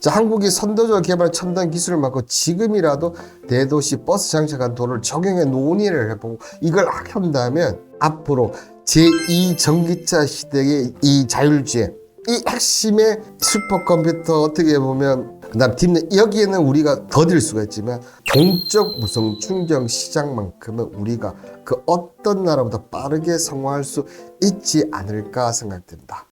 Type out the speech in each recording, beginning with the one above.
자, 한국이 선도적 개발 첨단 기술을 맡고 지금이라도 대도시 버스 장착한 도로를 적용해 논의를 해보고 이걸 한다면 앞으로 제2 전기차 시대의 이 자율주행, 이 핵심의 슈퍼컴퓨터 어떻게 보면 그다음 딥는 여기에는 우리가 더딜 수가 있지만 공적 무선 충전 시장만큼은 우리가 그 어떤 나라보다 빠르게 성공할 수 있지 않을까 생각됩니다.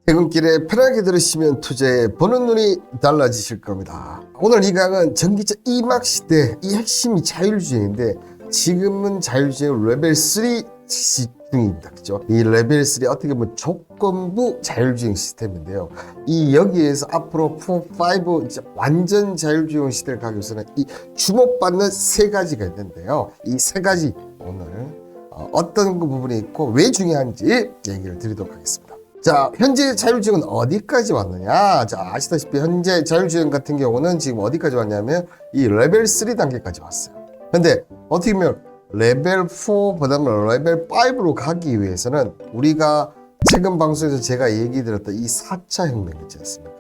퇴근길에 편하게 들으시면 투자에 보는 눈이 달라지실 겁니다. 오늘 이 강은 전기차 이막 시대 이 핵심이 자율주행인데 지금은 자율주행 레벨 3 중입니다. 그죠? 이 레벨 3 어떻게 보면 조건부 자율주행 시스템인데요. 이 여기에서 앞으로 4, 5 완전 자율주행 시대를 가기 위해서는 이 주목받는 세 가지가 있는데요. 이 세 가지 오늘 어떤 그 부분이 있고 왜 중요한지 얘기를 드리도록 하겠습니다. 자, 현재 자율주행은 어디까지 왔느냐? 자, 아시다시피 현재 자율주행 같은 경우는 지금 어디까지 왔냐면 이 레벨 3 단계까지 왔어요. 근데 어떻게 보면 레벨 4보다는 레벨 5로 가기 위해서는 우리가 최근 방송에서 제가 얘기 드렸던 이 4차 혁명 있지 않습니까?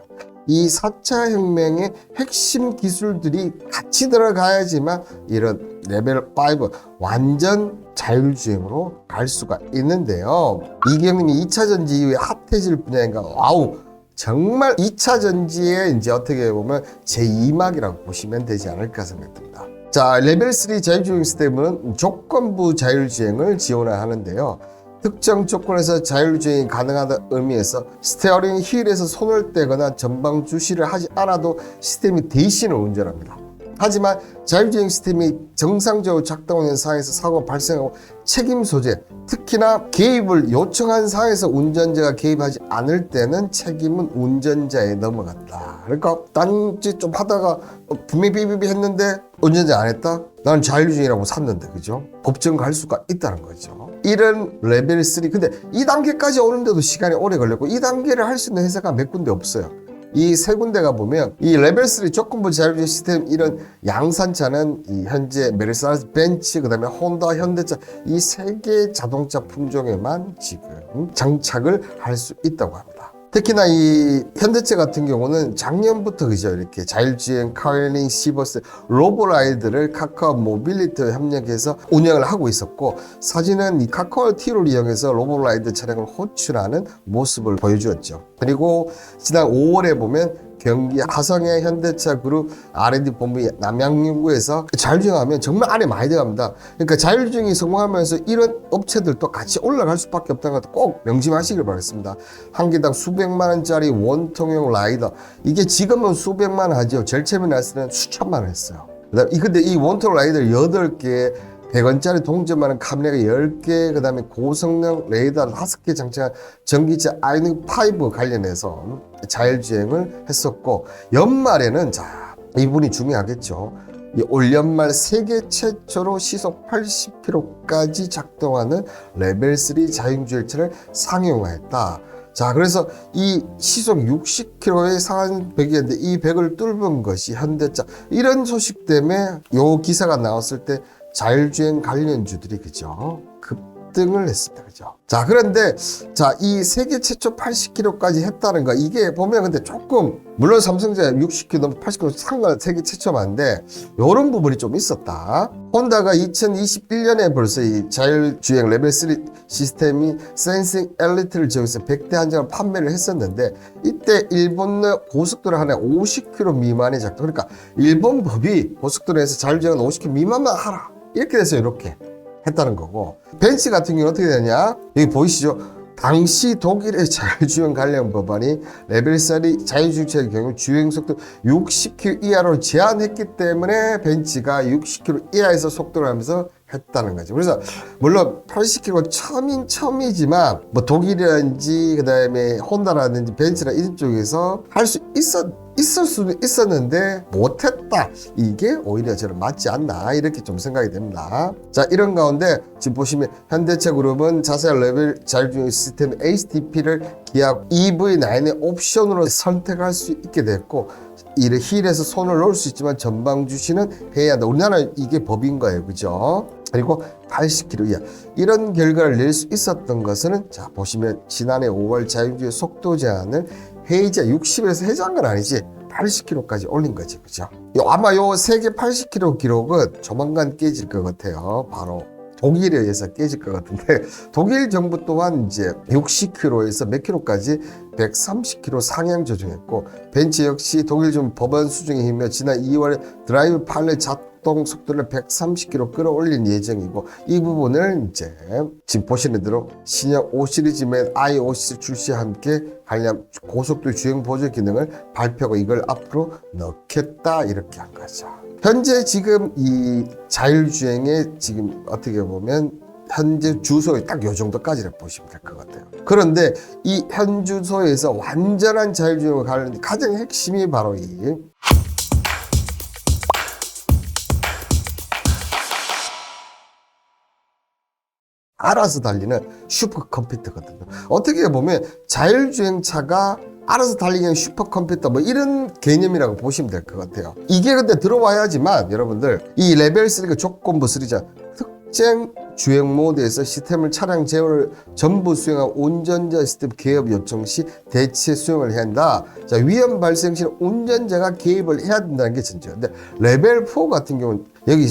이 4차 혁명의 핵심 기술들이 같이 들어가야지만 이런 레벨 5 완전 자율주행으로 갈 수가 있는데요. 이경님이 2차 전지 이후에 핫해질 분야인가? 와우! 정말 2차 전지의 이제 어떻게 보면 제2막이라고 보시면 되지 않을까 생각됩니다. 자, 레벨 3 자율주행 시스템은 조건부 자율주행을 지원하는데요. 특정 조건에서 자율주행이 가능하다는 의미에서 스티어링 휠에서 손을 떼거나 전방 주시를 하지 않아도 시스템이 대신을 운전합니다. 하지만 자율주행 시스템이 정상적으로 작동하는 상황에서 사고가 발생하고 책임 소재, 특히나 개입을 요청한 상황에서 운전자가 개입하지 않을 때는 책임은 운전자에 넘어간다. 그러니까 딴짓 좀 하다가 분명히 삐삐삐 했는데 운전자 안 했다? 나는 자율주행이라고 샀는데, 그죠? 법정 갈 수가 있다는 거죠. 이런 레벨 3. 근데 이 단계까지 오는데도 시간이 오래 걸렸고 이 단계를 할 수 있는 회사가 몇 군데 없어요. 이 세 군데가 보면 이 레벨 3 조건부 자율주행 시스템 이런 양산차는 이 현재 메르세데스 벤츠 그다음에 혼다 현대차 이 세 개 자동차 품종에만 지금 장착을 할 수 있다고 합니다. 특히나 이 현대차 같은 경우는 작년부터 그죠 이렇게 자율주행 카웨링 시버스 로보라이드를 카카오 모빌리티와 협력해서 운영을 하고 있었고 사진은 이 카카오 T를 이용해서 로보라이드 차량을 호출하는 모습을 보여주었죠. 그리고 지난 5월에 보면 경기 화성의 현대차 그룹 R&D 본부 남양유구에서 자율주행하면 정말 안에 많이 들어갑니다. 그러니까 자율주행이 성공하면서 이런 업체들도 같이 올라갈 수밖에 없다는 것도 꼭 명심하시길 바라겠습니다. 한 개당 수백만 원짜리 원통형 라이더 이게 지금은 수백만 원 하죠. 제일 처음에 나왔을 때는 수천만 원 했어요. 근데 이 원통 라이더 8개 100원짜리 동전만한 카메라가 10개, 그 다음에 고성능 레이더 5개 장착한 전기차 아이닉5 관련해서 자율주행을 했었고, 연말에는, 자, 이분이 중요하겠죠. 올 연말 세계 최초로 시속 80km까지 작동하는 레벨 3 자율주행차를 상용화했다. 자, 그래서 이 시속 60km의 상한 100이었는데 이 100을 뚫은 것이 현대차. 이런 소식 때문에 요 기사가 나왔을 때 자율주행 관련주들이 그죠 급등을 했습니다. 그죠? 자, 그런데 자, 이 세계 최초 80km까지 했다는 거 이게 보면 근데 조금 물론 삼성전자 60km, 80km 상관 세계 최초만인데 이런 부분이 좀 있었다. 혼다가 2021년에 벌써 이 자율주행 레벨 3 시스템이 센싱 엘리트를 지역에서 100대 한 장을 판매를 했었는데 이때 일본 내 고속도로 하나에 50km 미만의 작동. 그러니까 일본 법이 고속도로에서 자율주행은 50km 미만만 하라. 이렇게 돼서 이렇게 했다는 거고 벤츠 같은 경우는 어떻게 되냐 여기 보이시죠 당시 독일의 자율주행 관련 법안이 레벨 3 자율주행차의 경우 주행속도 60km 이하로 제한했기 때문에 벤츠가 60km 이하에서 속도를 하면서 했다는 거죠. 그래서 물론 80km 처음이지만 뭐 독일이라든지 그 다음에 혼다라든지 벤츠나 이런 쪽에서 할 수 있을 수는 있었는데 못했다. 이게 오히려 저는 맞지 않나 이렇게 좀 생각이 됩니다. 자, 이런 가운데 지금 보시면 현대차 그룹은 자사의 레벨 자율주행 시스템 HTP를 기아 EV9의 옵션으로 선택할 수 있게 됐고 이 힐에서 손을 놓을 수 있지만 전방 주시는 해야 한다. 우리나라 이게 법인 거예요. 그죠? 그리고 80km 이하 이런 결과를 낼 수 있었던 것은 자 보시면 지난해 5월 자율주행 속도 제한을 해제 60에서 해제한 건 아니지 80km까지 올린 거지, 그죠? 아마 요 세계 80km 기록은 조만간 깨질 것 같아요. 바로 독일에 의해서 깨질 것 같은데 독일 정부 또한 이제 60km에서 몇 킬로까지 130km 상향 조정했고 벤츠 역시 독일 좀 법안 수정에 힘입어 지난 2월에 드라이브 파일럿 작동 속도를 130km 끌어올린 예정이고 이 부분을 이제 지금 보시는 대로 신형 5 시리즈 및 i50 출시와 함께 관련 고속도 주행 보조 기능을 발표하고 이걸 앞으로 넣겠다 이렇게 한 거죠. 현재 지금 이 자율주행의 지금 어떻게 보면 현재 주소에 딱 요 정도까지를 보시면 될 것 같아요. 그런데 이 현 주소에서 완전한 자율주행을 가는 가장 핵심이 바로 이 알아서 달리는 슈퍼컴퓨터거든요. 어떻게 보면 자율주행차가 알아서 달리는 슈퍼컴퓨터 뭐 이런 개념이라고 보시면 될 것 같아요. 이게 근데 들어와야지만 여러분들 이 레벨 3가 조건부 3자 특정 주행 모드에서 시스템을 차량 제어를 전부 수행한 운전자 시스템 개업 요청 시 대체 수행을 해야 한다. 자, 위험 발생 시 운전자가 개입을 해야 된다는 게 전제예요. 근데 레벨 4 같은 경우는 여기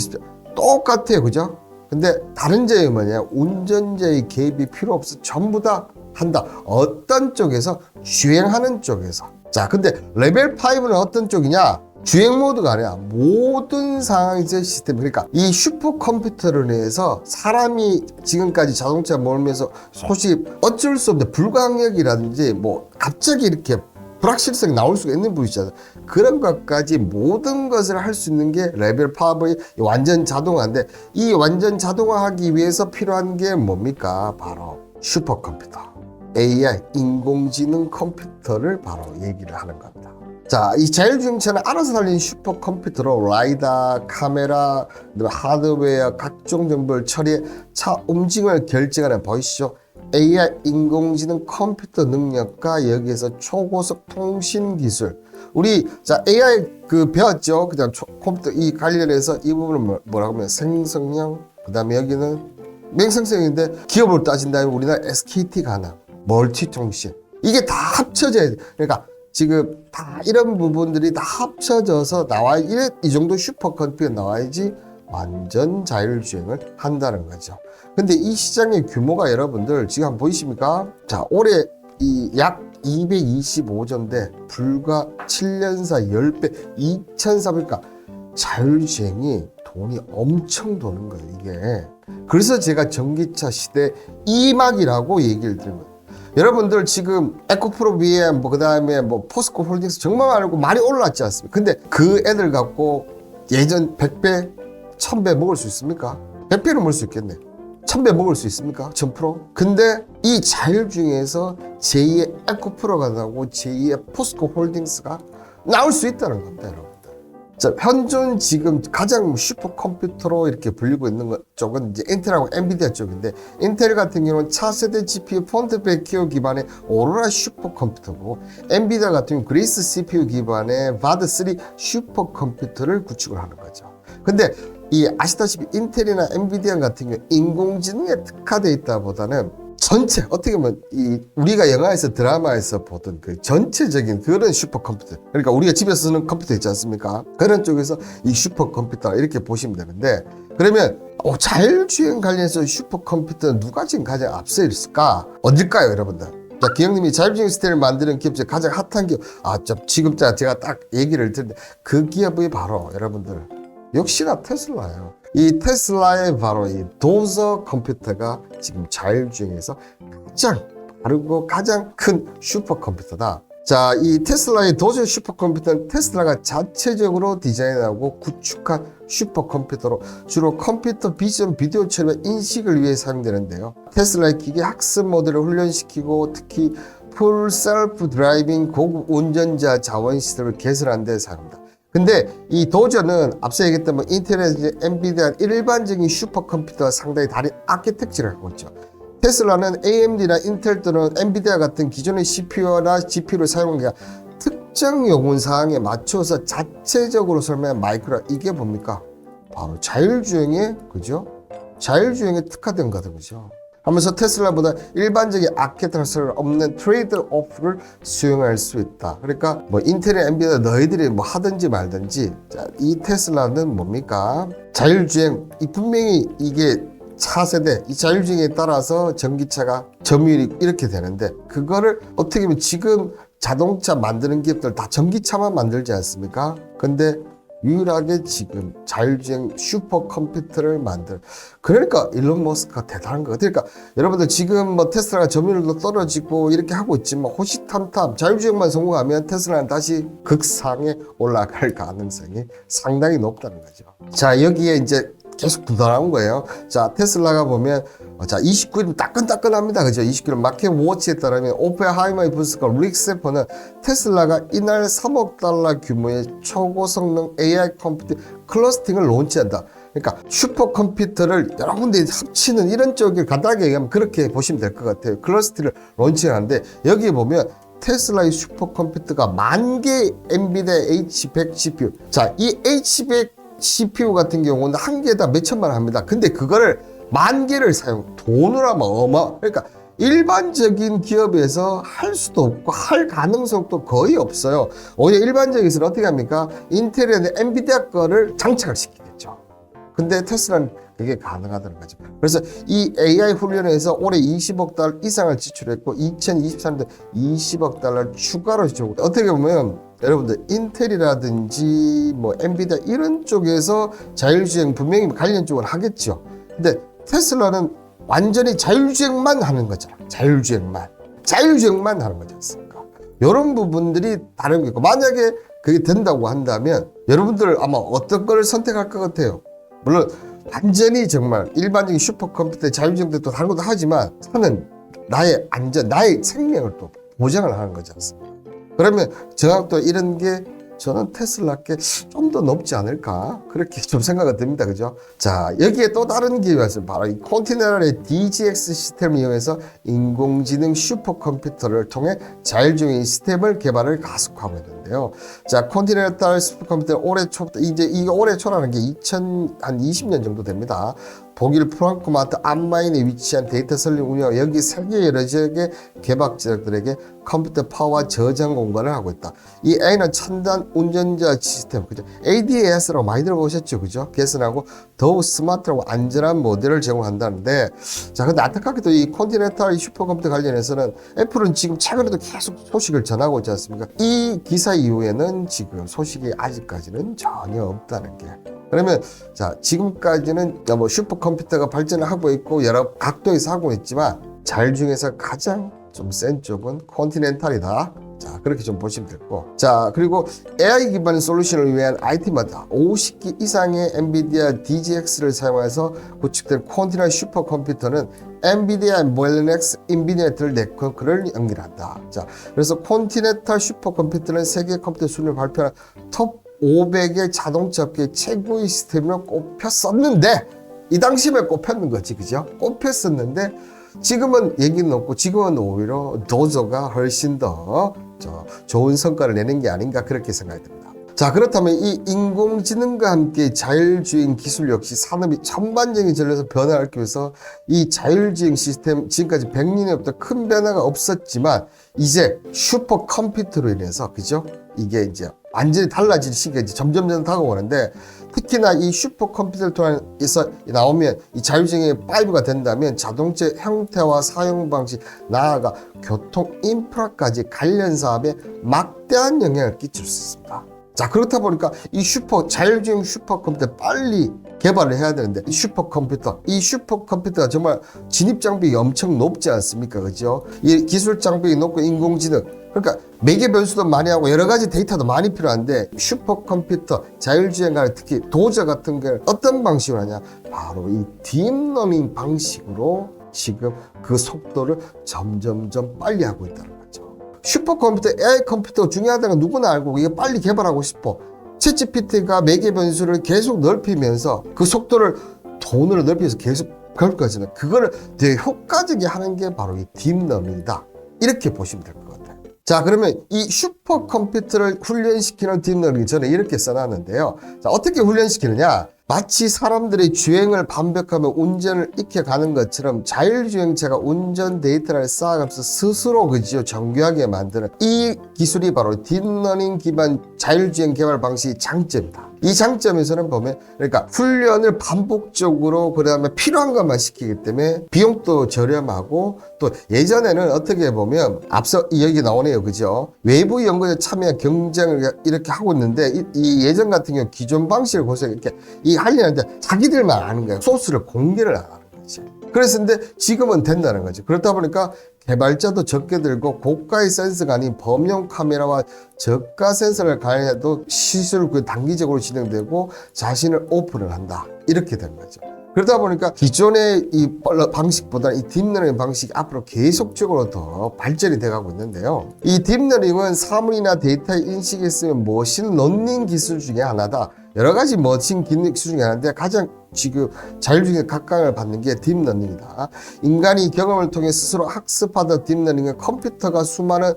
똑같아요, 그죠? 근데 다른 점이 뭐냐, 운전자의 개입이 필요 없어 전부 다 한다. 어떤 쪽에서? 주행하는 쪽에서. 자, 근데 레벨 5는 어떤 쪽이냐? 주행 모드가 아니라 모든 상황에서 시스템, 그러니까 이 슈퍼컴퓨터를 인해서 사람이 지금까지 자동차 몰면서 소식 어쩔 수 없는 불가항력이라든지 뭐 갑자기 이렇게 불확실성이 나올 수가 있는 부분이잖아요. 그런 것까지 모든 것을 할 수 있는 게 레벨 5의 완전 자동화인데 이 완전 자동화하기 위해서 필요한 게 뭡니까? 바로 슈퍼컴퓨터, AI, 인공지능 컴퓨터를 바로 얘기를 하는 겁니다. 자, 이 자율주행차는 알아서 달리는 슈퍼컴퓨터로 라이다, 카메라, 하드웨어, 각종 정보를 처리해 차 움직임을 결정하는 보이시죠? AI 인공지능 컴퓨터 능력과 여기에서 초고속 통신 기술. 우리 자 AI 그 배웠죠? 그냥 컴퓨터 이 관련해서 이 부분은 뭐라고 하면 생성형, 그다음에 여기는 맹생성인데 기업으로 따진다면 우리나라 SKT가 하나, 멀티통신. 이게 다 합쳐져야 돼. 그러니까 지금 다 이런 부분들이 다 합쳐져서 나와야 이 정도 슈퍼컴퓨터가 나와야지 완전 자율주행을 한다는 거죠. 근데 이 시장의 규모가 여러분들 지금 한번 보이십니까? 자, 올해 이 약 225조인데 불과 7년 사이 10배 2,400가 자율주행이 돈이 엄청 도는 거예요, 이게. 그래서 제가 전기차 시대 2막이라고 얘기를 드린 거예요. 여러분들 지금 에코프로 BM 뭐 그다음에 뭐 포스코 홀딩스 정말 많이 올랐지 않습니까? 근데 그 애들 갖고 예전 100배, 1000배 먹을 수 있습니까? 100배는 먹을 수 있겠네. 1000배 먹을 수 있습니까? 1000%? 근데 이 자율주행에서 제2의 에코프로가 나오고 제2의 포스코 홀딩스가 나올 수 있다는 겁니다, 여러분들. 자, 현존 지금 가장 슈퍼컴퓨터로 이렇게 불리고 있는 것 쪽은 이제 인텔하고 엔비디아 쪽인데, 인텔 같은 경우는 차세대 GPU 폰트베키오 기반의 오로라 슈퍼컴퓨터고, 엔비디아 같은 경우는 그레이스 CPU 기반의 바드3 슈퍼컴퓨터를 구축을 하는 거죠. 근데 이 아시다시피 인텔이나 엔비디아 같은 경우 인공지능에 특화되어 있다 보다는 전체 어떻게 보면 이 우리가 영화에서 드라마에서 보던 그 전체적인 그런 슈퍼컴퓨터, 그러니까 우리가 집에서 쓰는 컴퓨터 있지 않습니까? 그런 쪽에서 이 슈퍼컴퓨터 이렇게 보시면 되는데, 그러면 자율주행 관련해서 슈퍼컴퓨터는 누가 지금 가장 앞서 있을까? 어딜까요, 여러분들? 자, 기영님이 자율주행 시스템을 만드는 기업 중에 가장 핫한 기업, 지금 제가 딱 얘기를 듣는데 그 기업이 바로 여러분들 역시나 테슬라예요. 이 테슬라의 바로 이 도저 컴퓨터가 지금 자율주행에서 가장 빠르고 가장 큰 슈퍼컴퓨터다. 자, 이 테슬라의 도저 슈퍼컴퓨터는 테슬라가 자체적으로 디자인하고 구축한 슈퍼컴퓨터로 주로 컴퓨터 비전 비디오 처리와 인식을 위해 사용되는데요. 테슬라의 기계 학습 모델을 훈련시키고 특히 풀 셀프 드라이빙 고급 운전자 자원 시스템을 개선하는 데 사용합니다. 근데 이 도저는 앞서 얘기했던 인텔의 엔비디아 일반적인 슈퍼컴퓨터와 상당히 다른 아키텍처를 갖고 있죠. 테슬라는 AMD나 인텔 또는 엔비디아 같은 기존의 CPU나 GPU를 사용한 게 특정 요구 사항에 맞춰서 자체적으로 설명한 마이크로, 이게 뭡니까? 바로 자율주행의 그죠? 자율주행에 특화된 거거든요. 그죠? 하면서 테슬라보다 일반적인 아키텍처를 없는 트레이드 오프를 수용할 수 있다. 그러니까 뭐 인텔이나 엔비디아 너희들이 뭐 하든지 말든지, 자, 이 테슬라는 뭡니까? 자율주행, 분명히 이게 차세대, 이 자율주행에 따라서 전기차가 점유율이 이렇게 되는데, 그거를 어떻게 보면 지금 자동차 만드는 기업들 다 전기차만 만들지 않습니까? 근데 유일하게 지금 자율주행 슈퍼컴퓨터를 그러니까 일론 머스크가 대단한 거예요. 그러니까 여러분들 지금 뭐 테슬라가 점유율도 떨어지고 이렇게 하고 있지만 호시탐탐 자율주행만 성공하면 테슬라는 다시 극상에 올라갈 가능성이 상당히 높다는 거죠. 자, 여기에 이제 계속 부담한 거예요. 자, 테슬라가 보면 자 29일 따끈따끈합니다. 그죠? 29일 마켓 워치에 따르면 오펜하이머의 분석가 릭 세퍼는 테슬라가 이날 3억 달러 규모의 초고성능 AI 컴퓨터 클러스팅을 론치한다. 그러니까 슈퍼컴퓨터를 여러 군데 합치는 이런 쪽을 간단하게 얘기하면 그렇게 보시면 될 것 같아요. 클러스팅을 론칭하는데 여기 보면 테슬라의 슈퍼컴퓨터가 10,000개 엔비디아 H100 CPU. 자, 이 H100 CPU 같은 경우는 한 개에다 몇천만 원 합니다. 근데 그거를 10,000개를 돈으로 하면 그러니까 일반적인 기업에서 할 수도 없고 할 가능성도 거의 없어요. 오히려 일반적에서는 어떻게 합니까? 인텔이나 엔비디아 거를 장착을 시키겠죠. 근데 테슬라는 그게 가능하다는 거죠. 그래서 이 AI 훈련에서 올해 20억 달러 이상을 지출했고 2023년도 20억 달러 추가로 지출했고, 어떻게 보면 여러분들 인텔이라든지 뭐 엔비디아 이런 쪽에서 자율주행 분명히 관련 쪽은 하겠죠. 근데 테슬라는 완전히 자율주행만 하는 거잖아. 자율주행만 하는 거지 않습니까? 이런 부분들이 다른 거고, 만약에 그게 된다고 한다면 여러분들 아마 어떤 걸 선택할 것 같아요? 물론 완전히 정말 일반적인 슈퍼컴퓨터 자율주행도 또 다른 것도 하지만 저는 나의 안전, 나의 생명을 또 보장을 하는 거지 않습니까? 그러면 저는 또 이런 게 저는 테슬라께 좀 더 높지 않을까 그렇게 좀 생각이 듭니다. 그죠? 자, 여기에 또 다른 기회가 있어요. 바로 이 컨티넨탈의 DGX 시스템을 이용해서 인공지능 슈퍼컴퓨터를 통해 자율주행 시스템을 개발을 가속하고 있는데요. 자, 컨티넨탈 슈퍼컴퓨터 올해 초부터, 이제 이게 올해 초라는 게 2020년 정도 됩니다. 독일 프랑크푸르트 암마인에 위치한 데이터 설립 운영, 여기 세계 여러 지역의 개발자들에게 컴퓨터 파워 저장 공간을 하고 있다. 이 A는 첨단 운전자 시스템, 그죠? ADAS라고 많이 들어보셨죠, 그죠? 개선하고 더욱 스마트하고 안전한 모델을 제공한다는데, 자, 근데 안타깝게도 이 컨티넨탈 슈퍼컴퓨터 관련해서는 애플은 지금 최근에도 계속 소식을 전하고 있지 않습니까? 이 기사 이후에는 지금 소식이 아직까지는 전혀 없다는 게. 그러면 자, 지금까지는 뭐 슈퍼컴퓨터가 발전을 하고 있고 여러 각도에서 하고 있지만 자율주행에서 가장 좀 센 쪽은 컨티넨탈이다. 자, 그렇게 좀 보시면 되고, 자, 그리고 AI 기반 솔루션을 위한 IT마다 50기 이상의 엔비디아 DGX를 사용해서 구축된 컨티넨탈 슈퍼컴퓨터는 엔비디아 멜렉스 인비디네트 네트워크를 연결한다. 자, 그래서 컨티넨탈 슈퍼컴퓨터는 세계 컴퓨터 순위를 발표한 톱 500의 자동차 업계 최고의 시스템으로 꼽혔었는데, 이 당시에 꼽혔는 거지, 그죠? 꼽혔었는데 지금은 얘기는 없고 지금은 오히려 도저가 훨씬 더 좋은 성과를 내는 게 아닌가 그렇게 생각이 듭니다. 자, 그렇다면 이 인공지능과 함께 자율주행 기술 역시 산업이 전반적인 전략에서 변화를 하기 위해서 이 자율주행 시스템 지금까지 100년에부터 큰 변화가 없었지만 이제 슈퍼컴퓨터로 인해서, 그죠? 이게 이제 완전히 달라질 시기가 이제 점점 다가오는데, 특히나 이 슈퍼컴퓨터를 통해서 나오면 이 자율주행의 5가 된다면 자동차 형태와 사용 방식, 나아가 교통 인프라까지 관련 사업에 막대한 영향을 끼칠 수 있습니다. 자, 그렇다 보니까 이 자율주행 슈퍼컴퓨터 빨리 개발을 해야 되는데, 이 슈퍼컴퓨터가 정말 진입 장벽이 엄청 높지 않습니까? 그죠? 이 기술 장벽이 높고 인공지능, 그러니까 매개 변수도 많이 하고 여러 가지 데이터도 많이 필요한데, 슈퍼컴퓨터, 자율주행과 특히 도저 같은 게 어떤 방식으로 하냐? 바로 이 딥러닝 방식으로 지금 그 속도를 점점점 빨리 하고 있다는 거죠. 슈퍼컴퓨터, AI 컴퓨터가 중요하다는 건 누구나 알고 이게 빨리 개발하고 싶어. 챗GPT가 매개 변수를 계속 넓히면서 그 속도를 돈으로 넓혀서 계속 그럴 거잖아요. 그거를 되게 효과적이게 하는 게 바로 이 딥러닝이다. 이렇게 보시면 될 것 같아요. 자, 그러면 이 슈퍼컴퓨터를 훈련시키는 딥러닝 저는 이렇게 써놨는데요. 자, 어떻게 훈련시키느냐? 마치 사람들이 주행을 반복하며 운전을 익혀가는 것처럼 자율주행차가 운전 데이터를 쌓아가면서 스스로 그죠 정교하게 만드는 이 기술이 바로 딥러닝 기반 자율주행 개발 방식의 장점이다. 이 장점에서는 보면 그러니까 훈련을 반복적으로 그다음에 필요한 것만 시키기 때문에 비용도 저렴하고 또 예전에는 어떻게 보면 앞서 여기 나오네요. 그죠? 외부 연구에 참여 경쟁을 이렇게 하고 있는데 이 예전 같은 경우 기존 방식을 보세요. 이렇게 이 하려는데 자기들만 아는 거예요. 소스를 공개를 안 하는 거죠. 그랬었는데 지금은 된다는 거죠. 그렇다 보니까 개발자도 적게 들고 고가의 센서가 아닌 범용 카메라와 저가 센서를 가해도 시술 단기적으로 진행되고 자신을 오픈을 한다. 이렇게 된 거죠. 그러다 보니까 기존의 이 방식보다 이 딥러닝 방식이 앞으로 계속적으로 더 발전이 돼가고 있는데요. 이 딥러닝은 사물이나 데이터의 인식에 쓰는 머신러닝 기술 중에 하나다. 여러 가지 머신 기술 중에 하나인데 가장 지금 자율주행 각광을 받는 게 딥러닝이다. 인간이 경험을 통해 스스로 학습하던 딥러닝은 컴퓨터가 수많은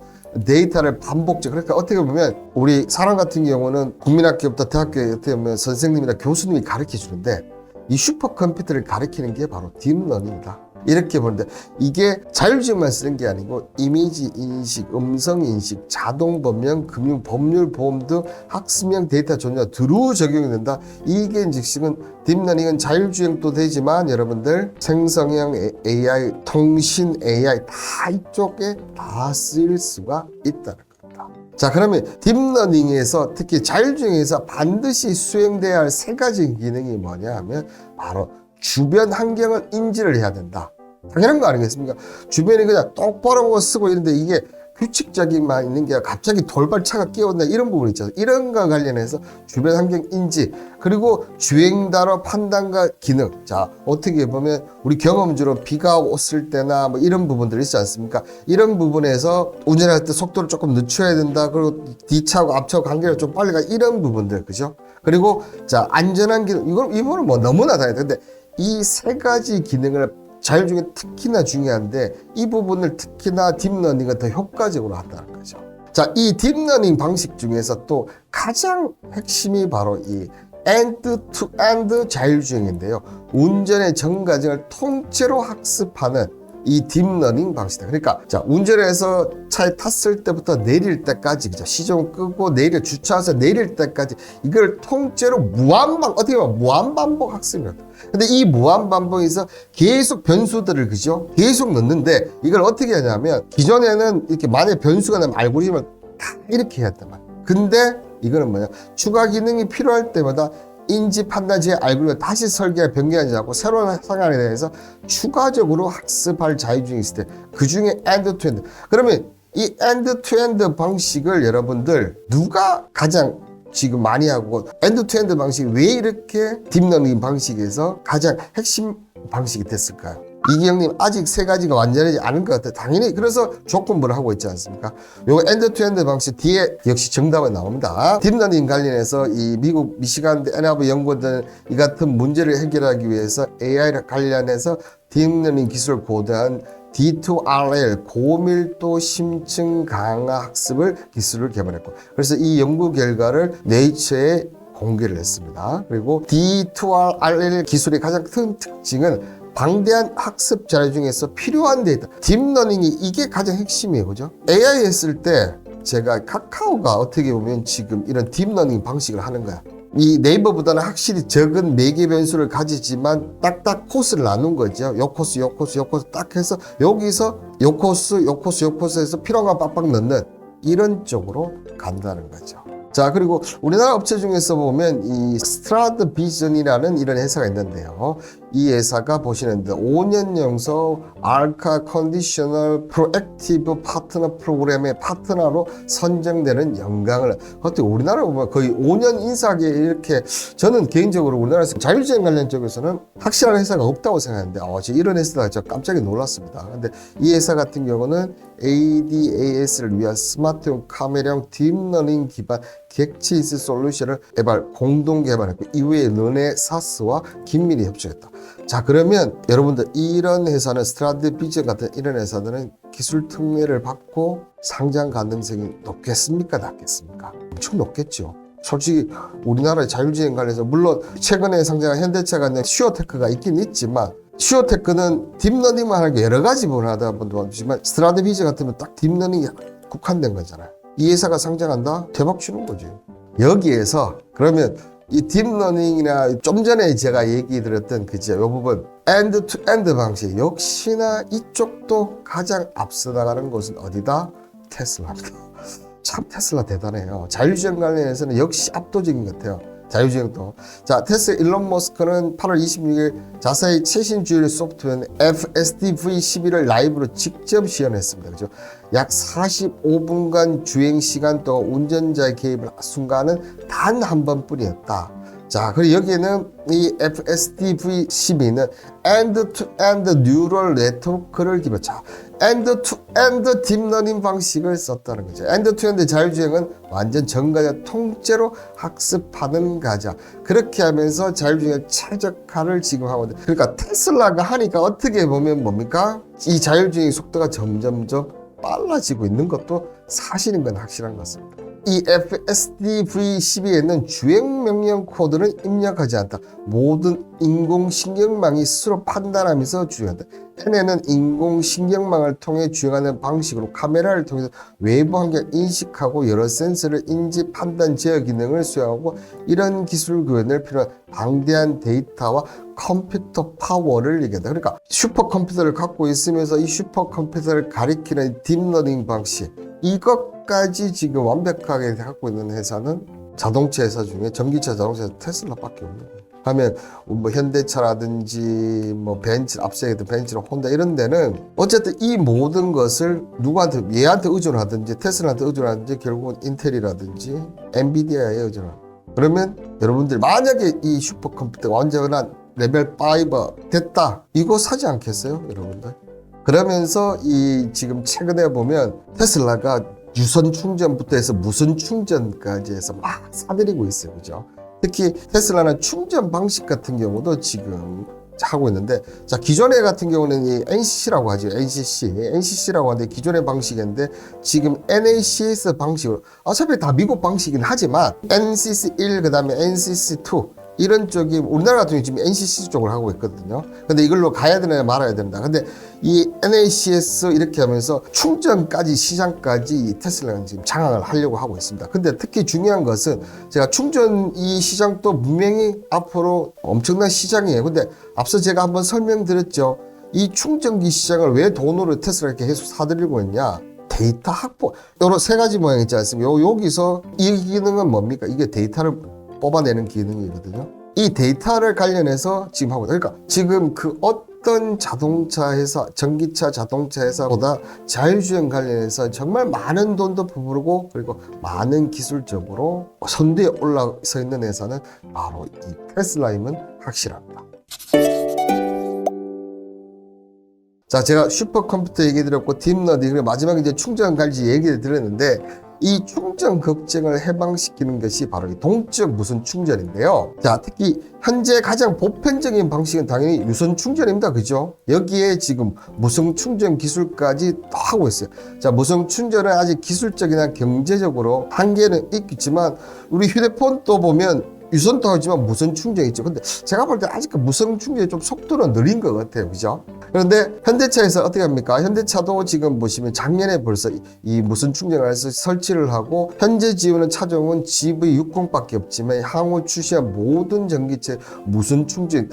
데이터를 반복적 그러니까 어떻게 보면 우리 사람 같은 경우는 국민학교부터 대학교에 어떻게 보면 선생님이나 교수님이 가르쳐 주는데 이 슈퍼컴퓨터를 가리키는 게 바로 딥러닝이다. 이렇게 보는데 이게 자율주행만 쓰는 게 아니고 이미지 인식, 음성 인식, 자동 법령, 금융, 법률, 보험 등 학습형 데이터 전혀 두루 적용이 된다. 이게 즉시는 딥러닝은 자율주행도 되지만 여러분들 생성형 AI, 통신 AI 다 이쪽에 다 쓰일 수가 있다는 겁니다. 자, 그러면 딥러닝에서 특히 자율주행에서 반드시 수행돼야 할 세 가지 기능이 뭐냐 하면 바로 주변 환경을 인지를 해야 된다. 당연한 거 아니겠습니까? 주변이 그냥 똑바로 보고 쓰고 있는데 이게 규칙적인만 있는 게 갑자기 돌발차가 끼어온다 이런 부분 있잖아요. 이런 거 관련해서 주변 환경 인지 그리고 주행단어 판단과 기능. 자, 어떻게 보면 우리 경험주로 비가 왔을 때나 뭐 이런 부분들 있지 않습니까? 이런 부분에서 운전할 때 속도를 조금 늦춰야 된다. 그리고 뒤차하고 앞차하고 관계를 좀 빨리 가 이런 부분들 그죠? 그리고 자, 안전한 기능. 이거는 뭐 너무나 다양해. 근데 이 세 가지 기능을 자율주행이 특히나 중요한데 이 부분을 특히나 딥러닝은 더 효과적으로 한다는 거죠. 자, 이 딥러닝 방식 중에서 또 가장 핵심이 바로 이 end-to-end 자율주행인데요. 운전의 전 과정을 통째로 학습하는 이 딥러닝 방식이다. 그러니까 자, 운전해서 차에 탔을 때부터 내릴 때까지 그죠? 시동 끄고 주차해서 내릴 때까지 이걸 통째로 어떻게 보면 무한반복 학습입니다. 근데 이 무한반복에서 계속 변수들을 그죠? 계속 넣는데 이걸 어떻게 하냐면 기존에는 이렇게 만약에 변수가 나면 알고리즘을 다 이렇게 해야 했단 말이에요. 근데 이거는 뭐냐? 추가 기능이 필요할 때마다 인지 판단지의 알고리즘을 다시 설계해 변경하지 않고 새로운 상황에 대해서 추가적으로 학습할 자율주행이 있을 때 그 중에 엔드-투-엔드. 그러면 이 엔드-투-엔드 방식을 여러분들 누가 가장 지금 많이 하고 엔드-투-엔드 방식이 왜 이렇게 딥러닝 방식에서 가장 핵심 방식이 됐을까요? 이기영님 아직 세 가지가 완전하지 않은 것 같아요. 당연히 그래서 조건부를 하고 있지 않습니까? 요거 엔드-투-엔드 방식 뒤에 역시 정답은 나옵니다. 딥러닝 관련해서 이 미국 미시간 애나브 연구원들은 이 같은 문제를 해결하기 위해서 AI를 관련해서 딥러닝 기술을 고도한 D2RL 고밀도 심층 강화 학습을 기술을 개발했고 그래서 이 연구 결과를 네이처에 공개를 했습니다. 그리고 D2RL 기술의 가장 큰 특징은 방대한 학습 자료 중에서 필요한 데이터 딥러닝이 이게 가장 핵심이에요. 그죠? AI 했을 때 제가 카카오가 어떻게 보면 지금 이런 딥러닝 방식을 하는 거야. 이 네이버보다는 확실히 적은 매개 변수를 가지지만 딱딱 코스를 나눈 거죠. 요 코스 딱 해서 여기서 요 코스에서 필요한 거 빡빡 넣는 이런 쪽으로 간다는 거죠. 자, 그리고 우리나라 업체 중에서 보면 이 스트라드 비전이라는 이런 회사가 있는데요. 이 회사가 보시는데 5년 연속 알카 컨디셔널 프로액티브 파트너 프로그램의 파트너로 선정되는 영광을 어떻게 우리나라 보면 거의 5년 인사하기에 이렇게 저는 개인적으로 우리나라에서 자율주행 관련 쪽에서는 확실한 회사가 없다고 생각했는데 이런 회사가 저 깜짝이 놀랐습니다. 근데 이 회사 같은 경우는 ADAS를 위한 스마트용 카메라용 딥러닝 기반 객체인식 솔루션을 공동 개발했고 이후에 르네사스와 긴밀히 협조했다. 자, 그러면 여러분들 이런 회사는 스트라드 비전 같은 이런 회사들은 기술 특례를 받고 상장 가능성이 높겠습니까? 낮겠습니까? 엄청 높겠죠. 솔직히 우리나라의 자율주행 관련해서 물론 최근에 상장한 현대차가 있는 슈어테크가 있긴 있지만 슈어테크는 딥러닝만 하는 게 여러 가지 부분을 하다 보지만 스트라데비즈 같으면 딱 딥러닝이 국한된 거잖아요. 이 회사가 상장한다? 대박 치는 거지. 여기에서 그러면 이 딥러닝이나 좀 전에 제가 얘기 드렸던 그죠? 이 부분 엔드 투 엔드 방식 역시나 이쪽도 가장 앞서 나가는 곳은 어디다? 테슬라입니다. 참 테슬라 대단해요. 자율주행 관련해서는 역시 압도적인 것 같아요. 자율주행도. 자, 테슬라 일론 머스크는 8월 26일 자사의 최신 주요 소프트웨어인 FSD V11을 라이브로 직접 시연했습니다. 그죠? 약 45분간 주행 시간 동안 운전자의 개입을 한 순간은 단 한 번뿐이었다. 자, 그리고 여기에는 이 FSD V12는 end-to-end 뉴럴 네트워크를 기반, 자, end-to-end 딥러닝 방식을 썼다는 거죠. end-to-end 자율주행은 완전 전과자 통째로 학습하는 과자. 그렇게 하면서 자율주행 최적화를 지금 하고 있는데, 그러니까 테슬라가 하니까 어떻게 보면 뭡니까? 이 자율주행 속도가 점점점 빨라지고 있는 것도 사실인 건 확실한 것 같습니다. 이 FSD V12에는 주행 명령 코드는 입력하지 않다. 모든 인공신경망이 스스로 판단하면서 주행한다. N에는 인공신경망을 통해 주행하는 방식으로 카메라를 통해서 외부 환경을 인식하고 여러 센서를 인지, 판단, 제어 기능을 수행하고 이런 기술 구현을 필요한 방대한 데이터와 컴퓨터 파워를 얘기한다. 그러니까 슈퍼컴퓨터를 갖고 있으면서 이 슈퍼컴퓨터를 가리키는 딥러닝 방식, 이것까지 지금 완벽하게 갖고 있는 회사는 자동차 회사 중에 전기차 자동차 회사 테슬라밖에 없는 거예요. 하면 뭐 현대차라든지 뭐 벤츠, 앞서 얘기했던 벤츠나 혼다 이런 데는 어쨌든 이 모든 것을 누구한테, 얘한테 의존하든지 테슬라한테 의존하든지 결국은 인텔이라든지 엔비디아에 의존하는. 그러면 여러분들 만약에 이 슈퍼컴퓨터가 완전한 레벨 5 됐다, 이거 사지 않겠어요 여러분들? 그러면서 이 지금 최근에 보면 테슬라가 유선 충전부터 해서 무선 충전까지 해서 막 사들이고 있어요. 그죠? 특히 테슬라는 충전 방식 같은 경우도 지금 하고 있는데, 자, 기존에 같은 경우는 이 NCC라고 하죠. NCC라고 하는데 기존의 방식인데 지금 NACS 방식으로, 어차피 다 미국 방식이긴 하지만 NCC1 그다음에 NCC2 이런 쪽이 우리나라 같은 경우 지금 NCC 쪽을 하고 있거든요. 근데 이걸로 가야 되나 말아야 된다. 근데 이 NACS 이렇게 하면서 충전까지 시장까지 테슬라는 지금 장악을 하려고 하고 있습니다. 근데 특히 중요한 것은 제가 충전 이 시장도 분명히 앞으로 엄청난 시장이에요. 근데 앞서 제가 한번 설명드렸죠. 이 충전기 시장을 왜 돈으로 테슬라 이렇게 계속 사들이고 있냐? 데이터 확보. 요런 세 가지 모양 있지 않습니까? 여기서 이 기능은 뭡니까? 이게 데이터를 뽑아내는 기능이거든요. 이 데이터를 관련해서 지금 하고 있다. 그러니까 지금 그 어떤 자동차 회사, 전기차 자동차 회사보다 자율주행 관련해서 정말 많은 돈도 부르고 그리고 많은 기술적으로 선두에 올라서 있는 회사는 바로 이 테슬라임은 확실합니다. 자, 제가 슈퍼컴퓨터 얘기 드렸고 딥러닝, 그리고 마지막에 이제 충전 관리 얘기를 드렸는데, 이 충전 걱정을 해방시키는 것이 바로 이 동적 무선 충전인데요. 자, 특히 현재 가장 보편적인 방식은 당연히 유선 충전입니다. 그죠? 여기에 지금 무선 충전 기술까지 하고 있어요. 자, 무선 충전은 아직 기술적이나 경제적으로 한계는 있겠지만 우리 휴대폰도 보면 유선도 하지만 무선 충전이 있죠. 근데 제가 볼 때 아직 그 무선 충전이 좀 속도는 느린 것 같아요. 그죠? 그런데 현대차에서 어떻게 합니까? 현대차도 지금 보시면 작년에 벌써 이 무선 충전을 해서 설치를 하고 현재 지원은 차종은 GV60밖에 없지만 향후 출시한 모든 전기체 무선 충전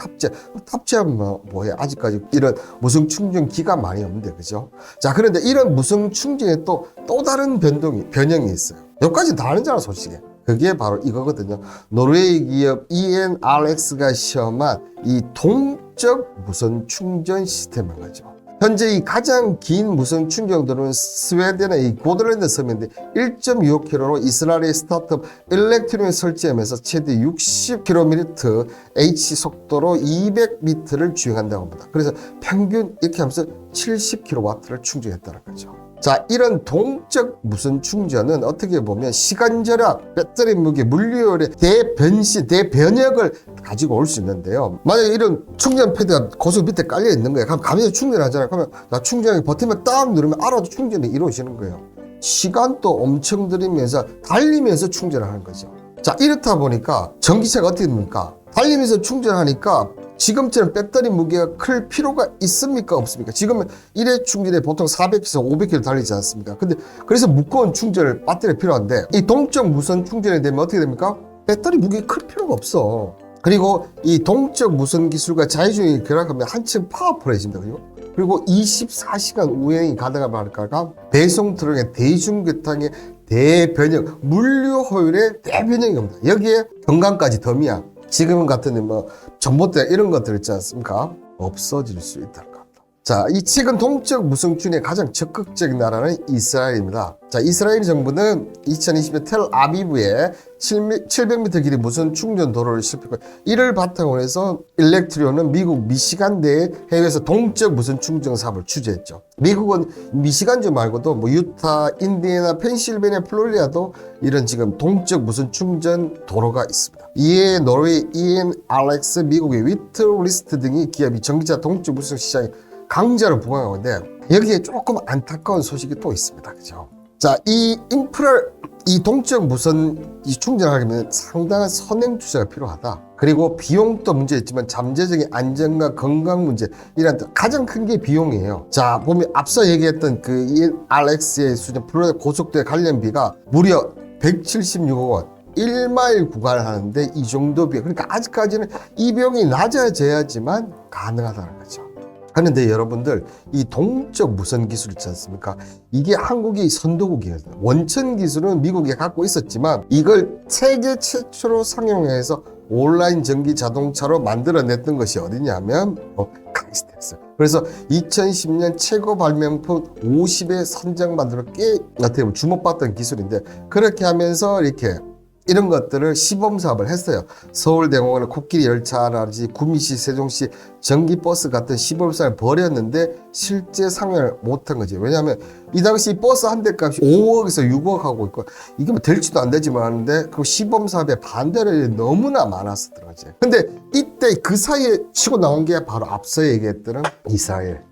탑재하면 뭐해? 아직까지 이런 무선 충전기가 많이 없는데, 그죠? 자, 그런데 이런 무선 충전에 또 다른 변형이 있어요. 여기까지는 다 아는 줄 알아, 솔직히. 그게 바로 이거거든요. 노르웨이 기업 ENRX가 시험한 이 동적 무선 충전 시스템인 거죠. 현재 이 가장 긴 무선 충전도로는 스웨덴의 이 고들랜드 섬인데 1.25km로 이스라엘의 스타트업 일렉트론을 설치하면서 최대 60km H 속도로 200m를 주행한다고 합니다. 그래서 평균 이렇게 하면서 70kW를 충전했다는 거죠. 자, 이런 동적 무선 충전은 어떻게 보면 시간 절약, 배터리 무게, 물리율의 대변역을 가지고 올 수 있는데요. 만약에 이런 충전 패드가 고속 밑에 깔려 있는 거예요. 그럼 가면서 충전하잖아요. 그러면 나 충전기 버튼만 딱 누르면 알아서 충전이 이루어지는 거예요. 시간도 엄청 들이면서 달리면서 충전을 하는 거죠. 자, 이렇다 보니까 전기차가 어떻게 됩니까? 달리면서 충전하니까 지금처럼 배터리 무게가 클 필요가 있습니까? 없습니까? 지금은 1회 충전에 보통 400에서 500km 달리지 않습니까? 근데 그래서 무거운 충전을 배터리가 필요한데 이 동적 무선 충전이 되면 어떻게 됩니까? 배터리 무게가 클 필요가 없어. 그리고 이 동적 무선 기술과 자율주행이 결합하면 한층 파워풀해집니다. 그리고 24시간 운행이 가능한 말까가 배송 트럭의 대중교통의 대변형, 물류 효율의 대변형이 옵니다. 여기에 건강까지 더미야. 지금 같은 뭐 전봇대 이런 것들 있지 않습니까? 없어질 수 있다. 자, 이 최근 동적 무선 충전에 가장 적극적인 나라는 이스라엘입니다. 자, 이스라엘 정부는 2020년 텔아비브에 700m 길이 무선 충전 도로를 실패했고, 이를 바탕으로 해서 일렉트리온은 미국 미시간대 해외에서 동적 무선 충전 사업을 추진했죠. 미국은 미시간주 말고도 뭐 유타, 인디애나, 펜실베니아, 플로리다도 이런 지금 동적 무선 충전 도로가 있습니다. 이에 노르웨이 ENRX, 미국의 위트리스트 등이 기업이 전기차 동적 무선 시장에 강자로 부각하고 있는데 여기에 조금 안타까운 소식이 또 있습니다. 그죠? 자, 이 인프라, 이 동적 무선 이 충전하려면 상당한 선행 투자가 필요하다. 그리고 비용도 문제있지만 잠재적인 안전과 건강 문제, 이런 가장 큰 게 비용이에요. 자, 보면 앞서 얘기했던 그 ENRX의 수준 플로리다 고속도로 관련비가 무려 176억 원. 1마일 구간을 하는데 이 정도 비용. 그러니까 아직까지는 이 비용이 낮아져야지만 가능하다는 거죠. 그런데 여러분들, 이 동적 무선 기술 있지 않습니까? 이게 한국이 선도국이에요. 원천 기술은 미국이 갖고 있었지만 이걸 세계 최초로 상용해서 온라인 전기 자동차로 만들어냈던 것이 어디냐면 카이스트였어요. 그래서 2010년 최고 발명품 50에 선정받으러 꽤 어떻게 보면 주목받던 기술인데, 그렇게 하면서 이렇게 이런 것들을 시범 사업을 했어요. 서울대공원의 코끼리 열차라든지 구미시, 세종시 전기버스 같은 시범 사업을 벌였는데 실제 상용을 못한 거지. 왜냐하면 이 당시 버스 한 대 값이 5억에서 6억 하고 있고, 이게 뭐 될지도 안 되지만 하는데 그 시범 사업에 반대를 너무나 많았었던 거지. 근데 이때 그 사이에 치고 나온 게 바로 앞서 얘기했던 이스라엘.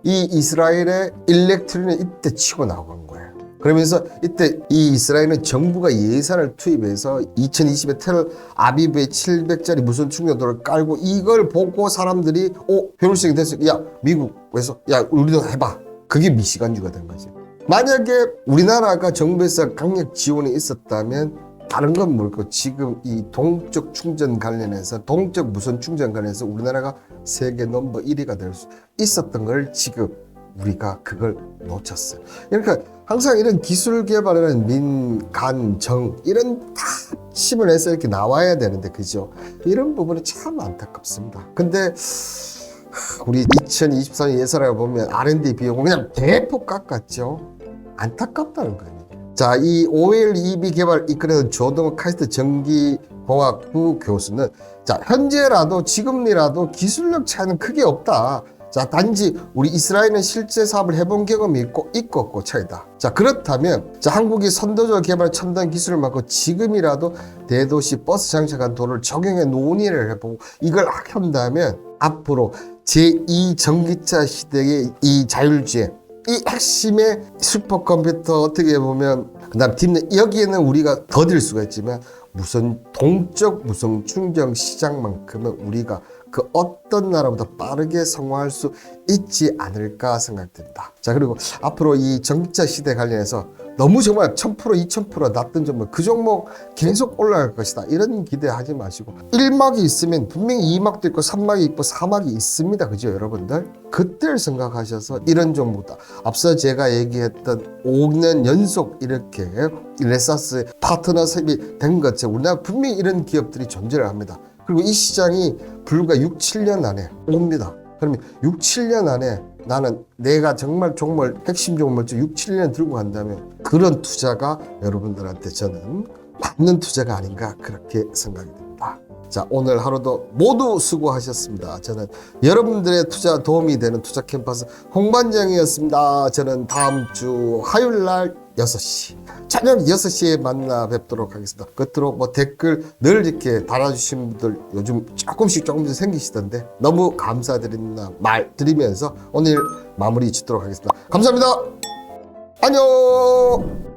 이 이스라엘의 일렉트리온이 이때 치고 나온 거예요. 그러면서 이때 이 이스라엘은 정부가 예산을 투입해서 2020에 텔아비브에 700짜리 무선 충전도를 깔고, 이걸 보고 사람들이 효율성이 됐어. 야, 미국에서 야, 우리도 해봐. 그게 미시간주가 된 거지. 만약에 우리나라가 정부에서 강력 지원이 있었다면 다른 건 모르고 지금 이 동적 충전 관련해서, 동적 무선 충전 관련해서 우리나라가 세계 넘버 1위가 될 수 있었던 걸 지금 우리가 그걸 놓쳤어요. 그러니까 항상 이런 기술 개발에는 민, 간, 정 이런 다 힘을 내서 이렇게 나와야 되는데, 그죠? 이런 부분이 참 안타깝습니다. 근데 우리 2024년 예산을 보면 R&D 비용은 그냥 대폭 깎았죠. 안타깝다는 거예요. 자, 이 OLED 개발 이끌어낸 조동욱 카이스트 전기공학부 교수는, 자, 현재라도 지금이라도 기술력 차이는 크게 없다. 자, 단지 우리 이스라엘은 실제 사업을 해본 경험이 있고 없고 차이다. 자, 그렇다면 자, 한국이 선도적 개발 첨단 기술을 맡고 지금이라도 대도시 버스 장착한 도로를 적용해 논의를 해보고 이걸 한다면 앞으로 제2 전기차 시대의 이 자율주행, 이 핵심의 슈퍼컴퓨터, 어떻게 보면 그다음 딥넷, 여기에는 우리가 더딜 수가 있지만 무선 동적 무선 충전 시장만큼은 우리가 그 어떤 나라보다 빠르게 성공할 수 있지 않을까 생각됩니다. 자, 그리고 앞으로 이 전기차 시대 관련해서 너무 정말 1000%, 2000% 낮던 종목, 그 종목 계속 올라갈 것이다, 이런 기대하지 마시고 1막이 있으면 분명히 2막도 있고 3막이 있고 4막이 있습니다. 그죠, 여러분들? 그때를 생각하셔서 이런 종목다. 앞서 제가 얘기했던 5년 연속 이렇게 레사스 파트너십이 된 것처럼 우리나라 분명히 이런 기업들이 존재를 합니다. 그리고 이 시장이 불과 6, 7년 안에 옵니다. 그러면 6, 7년 안에 나는 내가 정말 종목, 핵심 종목을 6, 7년 들고 간다면 그런 투자가 여러분들한테 저는 맞는 투자가 아닌가, 그렇게 생각이 됩니다. 자, 오늘 하루도 모두 수고하셨습니다. 저는 여러분들의 투자 도움이 되는 투자 캠퍼스 홍반장이었습니다. 저는 다음 주 화요일 날 6시, 저녁 6시에 만나 뵙도록 하겠습니다. 끝으로 뭐 댓글 늘 이렇게 달아주신 분들 요즘 조금씩 생기시던데 너무 감사드린다 말 드리면서 오늘 마무리 짓도록 하겠습니다. 감사합니다. 안녕.